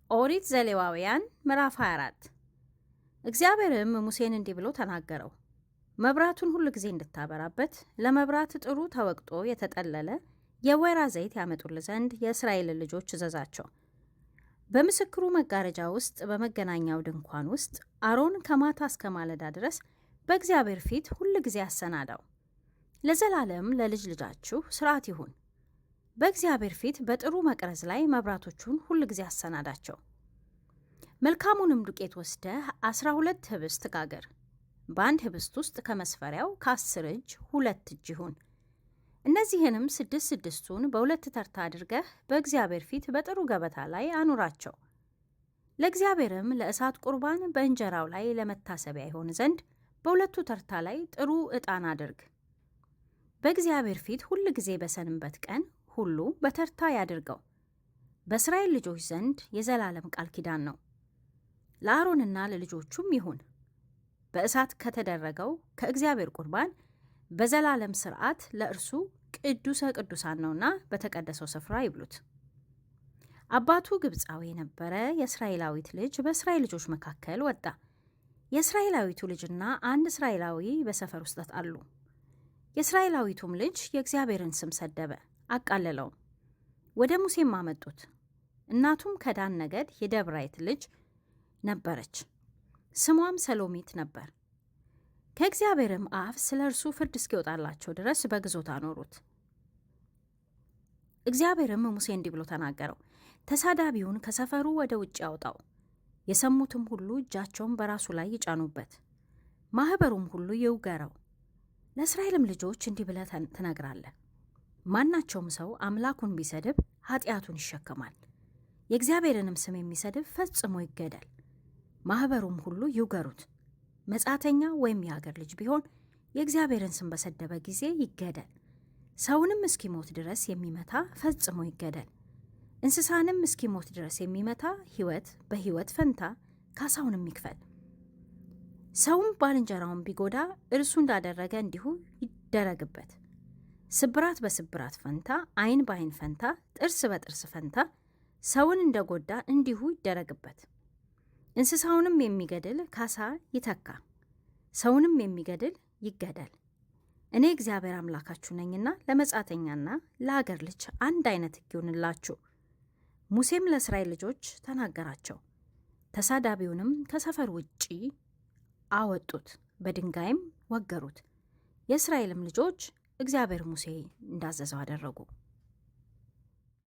ኦሪት ዘሌዋውያን ምዕራፍ 24 እግዚአብሔርም ሙሴን እንዲህ ብሎ ተናገረው። መብራቱን ሁሉ ጊዜ እንድታበራበት ለመብራት ጥሩ ተወቅጦ የተጠለለ የወይራ ዘይት ያመጡል ዘንድ የእስራኤል ልጆች እዘዛቸው። በምስክሩ መጋረጃ ውስጥ በመገናኛው ድንኳን ውስጥ አሮን ከማታ እስከ ማለዳ ድረስ በእግዚአብሔር ፊት ሁሉ ጊዜ አሰናዳው። ለዘላለም ለልጅ ልጃችሁ ሥርዓት ይሁን። በእግዚአብሔር ፊት በጥሩ መቅረዝ ላይ መብራቶቹን ሁሉ ጊዜ አሰናዳቸው። መልካሙንም ዱቄት ወስደህ 12 ህብስት ጋገር። በአንድ ህብስት ውስጥ ከመስፈሪያው ከ10 እጅ 2 እጅ ይሁን። እነዚህንም 6ቱን በሁለት ተርታ አድርገህ በእግዚአብሔር ፊት በጥሩ ገበታ ላይ አኑራቸው። ለእግዚአብሔርም ለእሳት ቁርባን በእንጀራው ላይ ለመታሰቢያ ይሆን ዘንድ በሁለቱ ተርታ ላይ ጥሩ ዕጣን አድርግ። በእግዚአብሔር ፊት ሁል ጊዜ በሰንበት ቀን ሁሉ በተርታ ያድርገው። በእስራኤል ልጆች ዘንድ የዘላለም ቃል ኪዳን ነው። ለአሮንና ለልጆቹም ይሁን። በእሳት ከተደረገው ከእግዚአብሔር ቁርባን በዘላለም ሥርዓት ለእርሱ ቅዱሰ ቅዱሳን ነውና በተቀደሰው ስፍራ ይብሉት። አባቱ ግብፃዊ የነበረ የእስራኤላዊት ልጅ በእስራኤል ልጆች መካከል ወጣ። የእስራኤላዊቱ ልጅና አንድ እስራኤላዊ በሰፈር ውስጥ ተጣሉ። የእስራኤላዊቱም ልጅ የእግዚአብሔርን ስም ሰደበ፣ አቃለለውም። ወደ ሙሴም አመጡት። እናቱም ከዳን ነገድ የደብራይት ልጅ ነበረች፣ ስሟም ሰሎሚት ነበር። ከእግዚአብሔርም አፍ ስለ እርሱ ፍርድ እስኪወጣላቸው ድረስ በግዞት አኖሩት። እግዚአብሔርም ሙሴ እንዲህ ብሎ ተናገረው። ተሳዳቢውን ከሰፈሩ ወደ ውጭ ያውጣው፣ የሰሙትም ሁሉ እጃቸውን በራሱ ላይ ይጫኑበት፣ ማኅበሩም ሁሉ ይውገረው። ለእስራኤልም ልጆች እንዲህ ብለህ ትነግራለህ፣ ማናቸውም ሰው አምላኩን ቢሰድብ ኃጢአቱን ይሸከማል። የእግዚአብሔርንም ስም የሚሰድብ ፈጽሞ ይገደል። ማኅበሩም ሁሉ ይውገሩት። መጻተኛ ወይም የአገር ልጅ ቢሆን የእግዚአብሔርን ስም በሰደበ ጊዜ ይገደል። ሰውንም እስኪሞት ድረስ የሚመታ ፈጽሞ ይገደል። እንስሳንም እስኪሞት ድረስ የሚመታ ሕይወት በሕይወት ፈንታ ካሳውንም ይክፈል። ሰውም ባልንጀራውን ቢጎዳ እርሱ እንዳደረገ እንዲሁ ይደረግበት። ስብራት በስብራት ፈንታ፣ ዓይን በዓይን ፈንታ፣ ጥርስ በጥርስ ፈንታ ሰውን እንደጎዳ እንዲሁ ይደረግበት። እንስሳውንም የሚገድል ካሳ ይተካ፣ ሰውንም የሚገድል ይገደል። እኔ እግዚአብሔር አምላካችሁ ነኝና ለመጻተኛና ለአገር ልጅ አንድ አይነት ሕግ ይሁንላችሁ። ሙሴም ለእስራኤል ልጆች ተናገራቸው። ተሳዳቢውንም ከሰፈር ውጪ አወጡት፣ በድንጋይም ወገሩት። የእስራኤልም ልጆች እግዚአብሔር ሙሴ እንዳዘዘው አደረጉ።